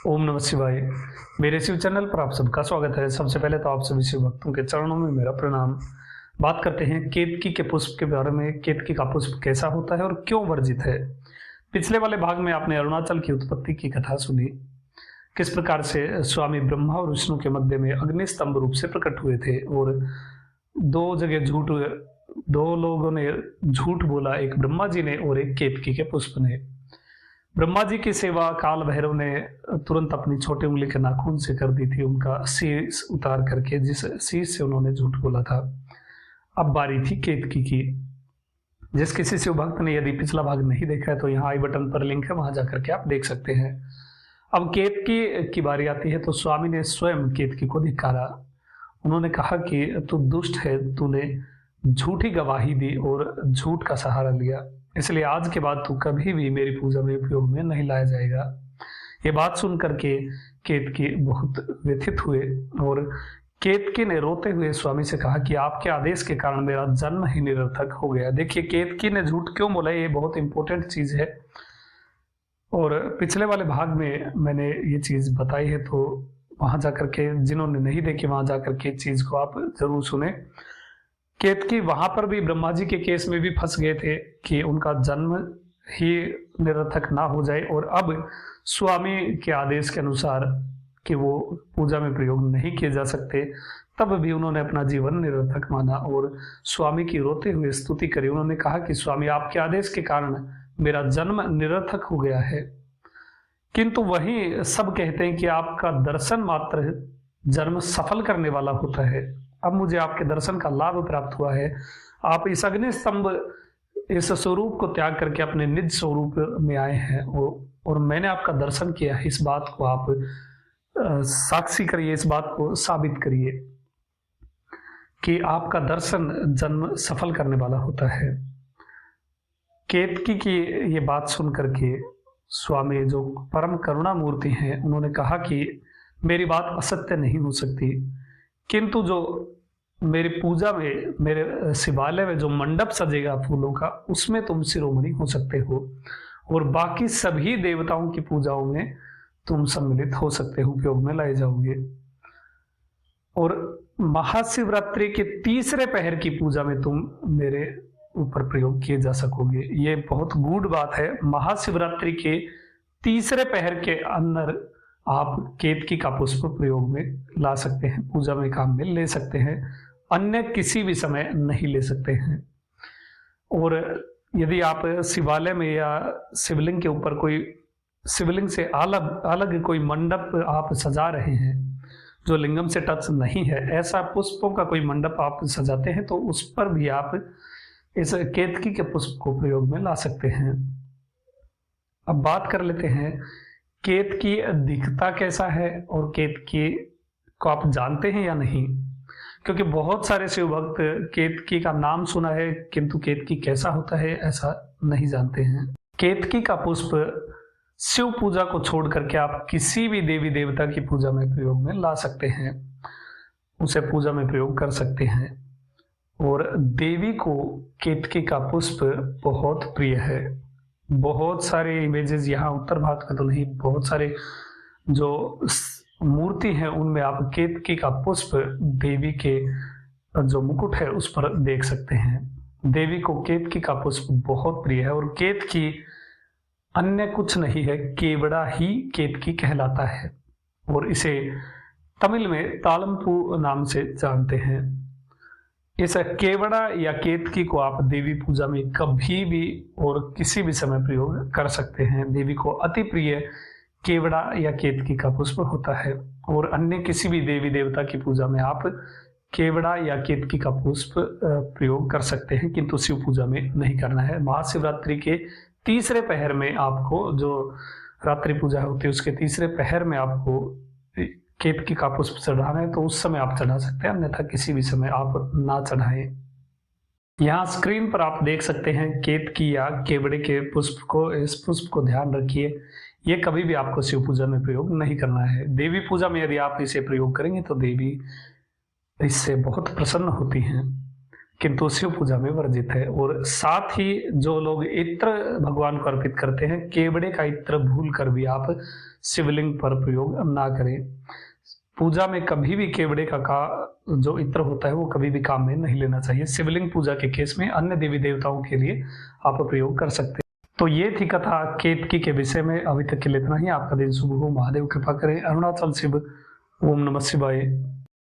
ओम नमः शिवाय। मेरे शिव चैनल पर आप सबका स्वागत है। सबसे पहले तो आप सभी शिव भक्तों के चरणों में मेरा प्रणाम। बात करते हैं केतकी के पुष्प के बारे में। केतकी का पुष्प कैसा होता है और क्यों वर्जित है। पिछले वाले भाग में आपने अरुणाचल की उत्पत्ति की कथा सुनी, किस प्रकार से स्वामी ब्रह्मा और विष्णु के मध्य में अग्निस्तंभ रूप से प्रकट हुए थे और दो लोगों ने झूठ बोला, एक ब्रह्मा जी ने और एक केतकी के पुष्प ने। ब्रह्मा जी की सेवा काल भैरव ने तुरंत अपनी छोटी उंगली के नाखून से कर दी थी, उनका शीश उतार करके, जिस शीश से उन्होंने झूठ बोला था। अब बारी थी केतकी की। जिस किसी शिव भक्त ने यदि पिछला भाग नहीं देखा है तो यहाँ आई बटन पर लिंक है, वहां जाकर के आप देख सकते हैं। अब केतकी की बारी आती है तो स्वामी ने स्वयं केतकी को धिक्कारा। उन्होंने कहा कि तू दुष्ट है, तूने झूठी गवाही दी और झूठ का सहारा लिया, इसलिए आज के बाद तू कभी भी मेरी पूजा में उपयोग में नहीं लाया जाएगा। ये बात सुन करके केतकी बहुत व्यथित हुए और केतकी ने रोते हुए स्वामी से कहा कि आपके आदेश के कारण मेरा जन्म ही निरर्थक हो गया। देखिए केतकी ने झूठ क्यों बोला, ये बहुत इंपॉर्टेंट चीज है और पिछले वाले भाग में मैंने ये चीज बताई है, तो वहां जाकर के जिन्होंने नहीं देखी वहां जाकर के चीज को आप जरूर सुने। केतकी वहां पर भी ब्रह्मा जी के केस में भी फंस गए थे कि उनका जन्म ही निरर्थक ना हो जाए, और अब स्वामी के आदेश के अनुसार कि वो पूजा में प्रयोग नहीं किए जा सकते, तब भी उन्होंने अपना जीवन निरर्थक माना और स्वामी की रोते हुए स्तुति करी। उन्होंने कहा कि स्वामी, आपके आदेश के कारण मेरा जन्म निरर्थक हो गया है, किंतु वही सब कहते हैं कि आपका दर्शन मात्र जन्म सफल करने वाला होता है। अब मुझे आपके दर्शन का लाभ प्राप्त हुआ है। आप इस अग्नि स्तंभ, इस स्वरूप को त्याग करके अपने निज स्वरूप में आए हैं और मैंने आपका दर्शन किया है। इस बात को आप साक्षी करिए, इस बात को साबित करिए कि आपका दर्शन जन्म सफल करने वाला होता है। केतकी की ये बात सुन करके स्वामी, जो परम करुणा मूर्ति हैं, उन्होंने कहा कि मेरी बात असत्य नहीं हो सकती, किंतु जो मेरी पूजा में, मेरे शिवालय में जो मंडप सजेगा फूलों का, उसमें तुम शिरोमणि हो सकते हो और बाकी सभी देवताओं की पूजाओं में तुम सम्मिलित हो सकते हो, उपयोग में लाए जाओगे। और महाशिवरात्रि के तीसरे पहर की पूजा में तुम मेरे ऊपर प्रयोग किए जा सकोगे। ये बहुत गूढ़ बात है। महाशिवरात्रि के तीसरे पहर के अंदर आप केतकी का पुष्प प्रयोग में ला सकते हैं, पूजा में काम में ले सकते हैं, अन्य किसी भी समय नहीं ले सकते हैं। और यदि आप शिवालय में या शिवलिंग के ऊपर कोई, शिवलिंग से अलग कोई मंडप आप सजा रहे हैं जो लिंगम से टच नहीं है, ऐसा पुष्पों का कोई मंडप आप सजाते हैं, तो उस पर भी आप इस केतकी के पुष्प को प्रयोग में ला सकते हैं। अब बात कर लेते हैं केतकी दिखता कैसा है और केतकी को आप जानते हैं या नहीं, क्योंकि बहुत सारे शिव भक्त केतकी का नाम सुना है किंतु केतकी कैसा होता है ऐसा नहीं जानते हैं। केतकी का पुष्प शिव पूजा को छोड़ करके आप किसी भी देवी देवता की पूजा में प्रयोग में ला सकते हैं, उसे पूजा में प्रयोग कर सकते हैं। और देवी को केतकी का पुष्प बहुत प्रिय है। बहुत सारे इमेजेस यहाँ उत्तर भारत में तो नहीं, बहुत सारे जो मूर्ति हैं उनमें आप केतकी का पुष्प, देवी के जो मुकुट है उस पर देख सकते हैं। देवी को केतकी का पुष्प बहुत प्रिय है और केतकी अन्य कुछ नहीं है, केवड़ा ही केतकी कहलाता है और इसे तमिल में तालमपू नाम से जानते हैं। इस केवड़ा या केतकी को आप देवी पूजा में कभी भी और किसी भी समय प्रयोग कर सकते हैं। देवी को अति प्रिय केवड़ा या केतकी का पुष्प होता है और अन्य किसी भी देवी देवता की पूजा में आप केवड़ा या केतकी का पुष्प प्रयोग कर सकते हैं, किंतु शिव पूजा में नहीं करना है। महाशिवरात्रि के तीसरे पहर में आपको, जो रात्रि पूजा होती है उसके तीसरे पहर में आपको केतकी का पुष्प चढ़ाना है, तो उस समय आप चढ़ा सकते हैं, अन्यथा किसी भी समय आप ना चढ़ाएं। यहाँ स्क्रीन पर आप देख सकते हैं केतकी या केवड़े के पुष्प को। इस पुष्प को ध्यान रखिए, ये कभी भी आपको शिव पूजा में प्रयोग नहीं करना है। देवी पूजा में यदि आप इसे प्रयोग करेंगे तो देवी इससे बहुत प्रसन्न होती हैं। किंतु शिव पूजा में वर्जित है। और साथ ही जो लोग इत्र भगवान को अर्पित करते हैं, केवड़े का इत्र भूल कर भी आप शिवलिंग पर प्रयोग ना करें। पूजा में कभी भी केवड़े का जो इत्र होता है वो कभी भी काम में नहीं लेना चाहिए। शिवलिंग पूजा के केस में अन्य देवी देवताओं के लिए आप प्रयोग कर सकते हैं। तो ये थी कथा केतकी के विषय में। अभी तक के लिए इतना ही। आपका दिन शुभ हो, महादेव कृपा करें। अरुणाचल शिव। ओम नमः शिवाय।